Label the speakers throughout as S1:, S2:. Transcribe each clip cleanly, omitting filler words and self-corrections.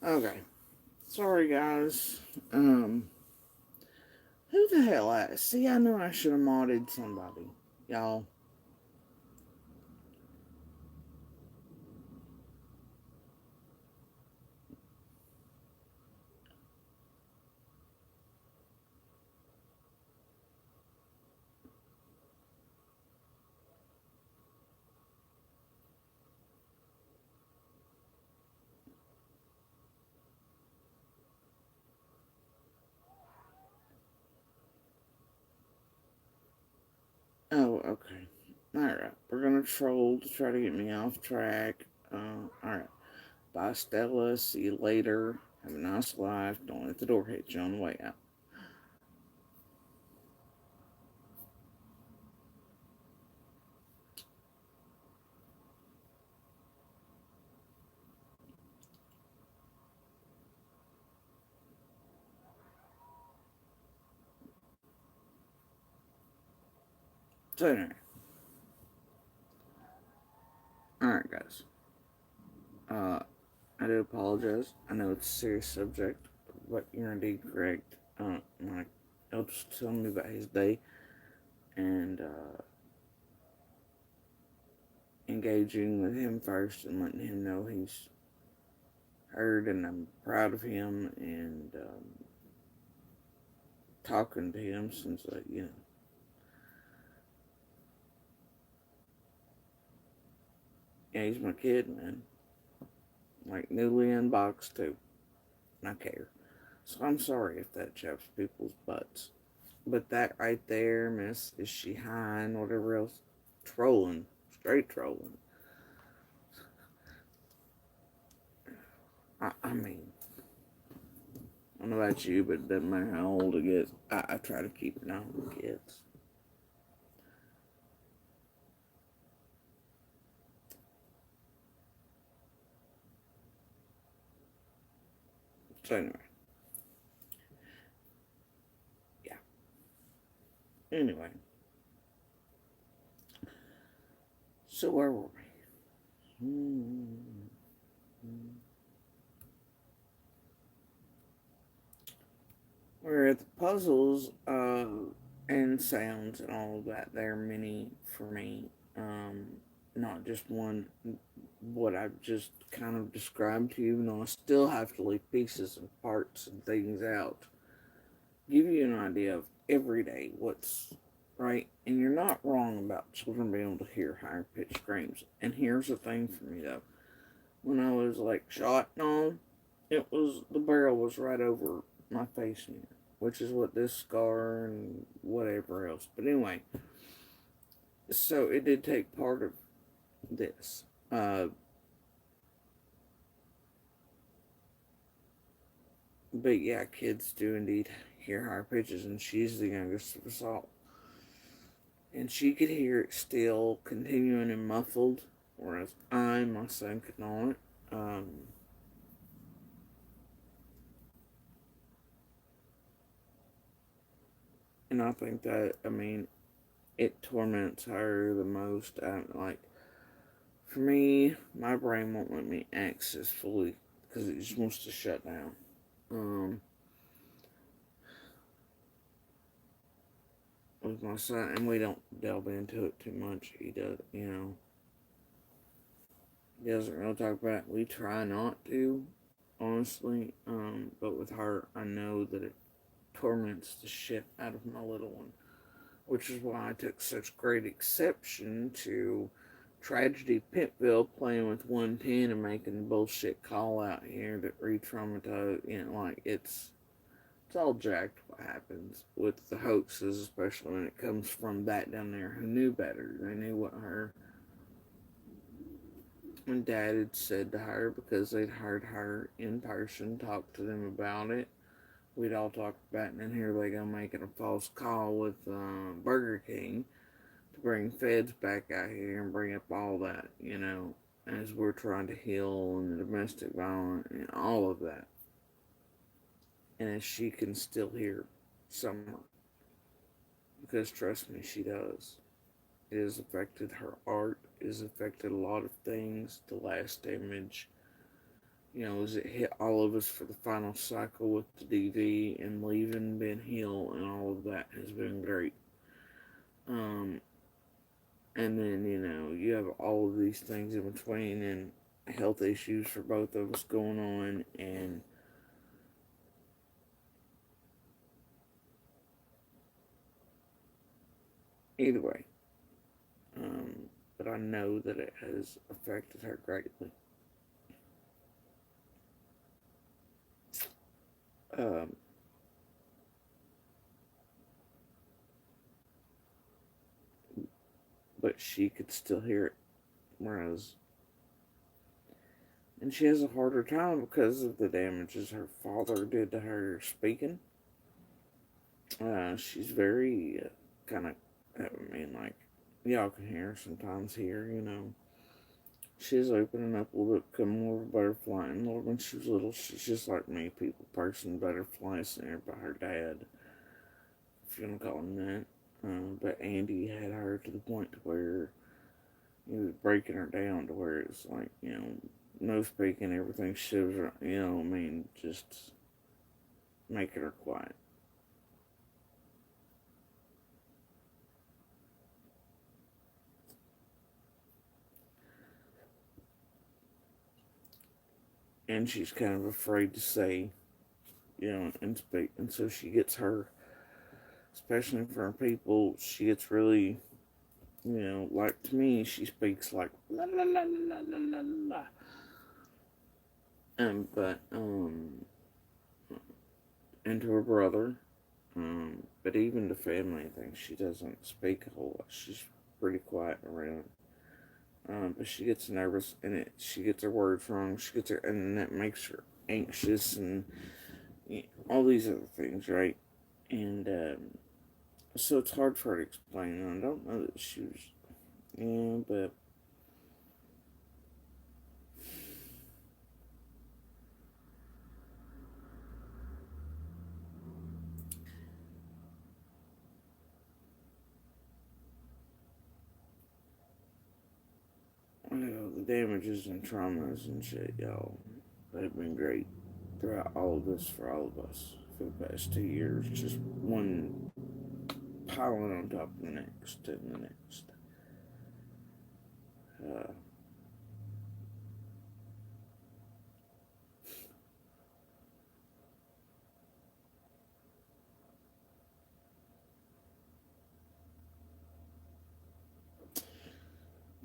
S1: Okay. Sorry, guys. Who the hell asked? See, I know I should have modded somebody. Y'all. Oh, okay. Alright. We're gonna troll to try to get me off track. Alright. Bye, Stella. See you later. Have a nice life. Don't let the door hit you on the way out. So, anyway. Alright, guys. Uh, I do apologize. I know it's a serious subject, but you're indeed correct. My eldest telling me about his day and engaging with him first and letting him know he's heard and I'm proud of him and talking to him since, yeah, he's my kid, man. Like, newly unboxed, too. And I care. So I'm sorry if that chaps people's butts. But that right there, miss, is she high and whatever else? Trolling. Straight trolling. I mean, I don't know about you, but it doesn't matter how old it gets. I try to keep an eye on the kids. So anyway, yeah. Anyway, so where were we? We're at the puzzles and sounds and all of that. They're many for me. Not just one. What I've just kind of described to you. Even though I still have to leave pieces and parts and things out. Give you an idea of every day what's right. And you're not wrong about children being able to hear higher pitched screams. And here's the thing for me though. When I was like shot and all, it was the barrel was right over my face here, which is what this scar and whatever else. But anyway, so it did take part of this. But yeah, kids do indeed hear higher pitches, and she's the youngest of us all. And she could hear it still continuing and muffled, whereas my son, could not. And I think that, I mean, it torments her the most. Like, for me, my brain won't let me access fully because it just wants to shut down. Um, with my son, and we don't delve into it too much. He does, he doesn't really talk about it. We try not to, honestly. But with her, I know that it torments the shit out of my little one, which is why I took such great exception to Tragedy Pitville playing with 110 and making the bullshit call out here that re-traumatized. Like it's all jacked what happens with the hoaxes, especially when it comes from that down there who knew better. They knew what her and dad had said to her because they'd heard her in person talk to them about it. We'd all talk about it, and then here they go making a false call with Burger King to bring feds back out here and bring up all that, as we're trying to heal and the domestic violence and all of that. And as she can still hear Summer, because trust me, she does. It has affected her art, it has affected a lot of things. The last image, as it hit all of us for the final cycle with the DV and leaving Ben Hill and all of that has been great. Um, and then, you have all of these things in between and health issues for both of us going on. And either way, but I know that it has affected her greatly. Um, but she could still hear it, whereas, and she has a harder time because of the damages her father did to her speaking. She's very kind of, I mean, like, y'all can hear her sometimes here. She's opening up a little bit, become more of a butterfly. And when she was little, she's just like me, people person, butterfly, snared by her dad, if you want to call him that. But Andy had her to the point to where he was breaking her down to where it's like, no speaking, everything shivers her, I mean, just making her quiet. And she's kind of afraid to say, and speak. And so she gets her, especially in front of people, she gets really, like to me, she speaks like la la la la la la la. And to her brother, but even to family, I think she doesn't speak a whole lot. She's pretty quiet around. But she gets nervous, and she gets her words wrong. And that makes her anxious, and all these other things, right? And so it's hard for her to explain. And I don't know that she was, but the damages and traumas and shit, y'all, they've been great throughout all of this for all of us for the past 2 years. Just one piling on top of the next and the next. Uh,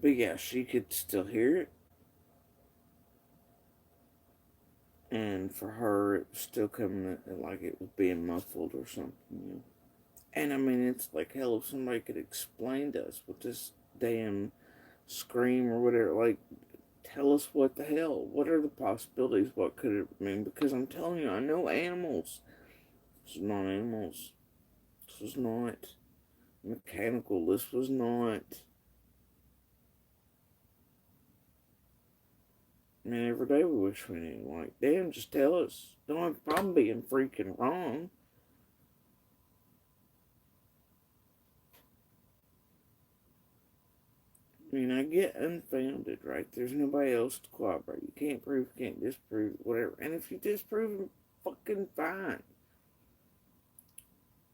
S1: but yeah, she could still hear it, and for her, it was still coming like it was being muffled or something. And I mean, it's like hell if somebody could explain to us what this damn scream or whatever, like, tell us what the hell, what are the possibilities, what could it mean? Because I'm telling you, I know animals. This was not animals. This was not mechanical. This was not. I mean, every day we wish we knew. Like, damn, just tell us. Don't have a problem being freaking wrong. I mean, I get unfounded, right? There's nobody else to corroborate. You can't prove, can't disprove, whatever. And if you disprove them, fucking fine.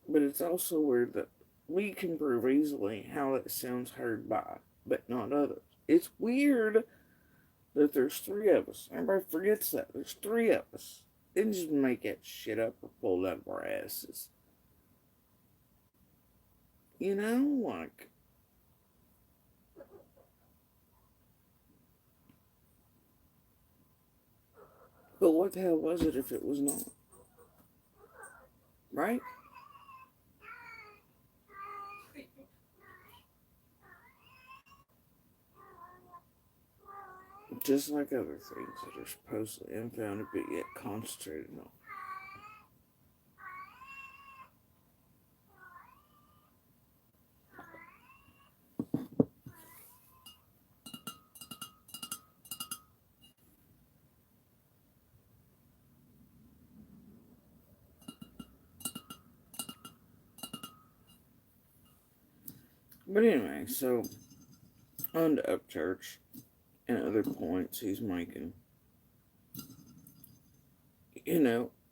S1: But it's also weird that we can prove easily how it sounds heard by, but not others. It's weird that there's three of us. Everybody forgets that. There's three of us. Didn't just make that shit up or pull it out of our asses. Like. But what the hell was it if it was not? Right? Just like other things that are supposedly unfounded but yet concentrated on. But anyway, so on to Upchurch and other points he's making.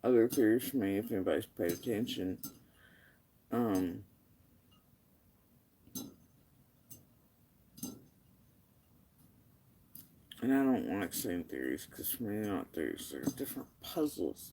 S1: other theories for me if anybody's paid attention. Um, and I don't like saying theories because for me they're not theories, they're different puzzles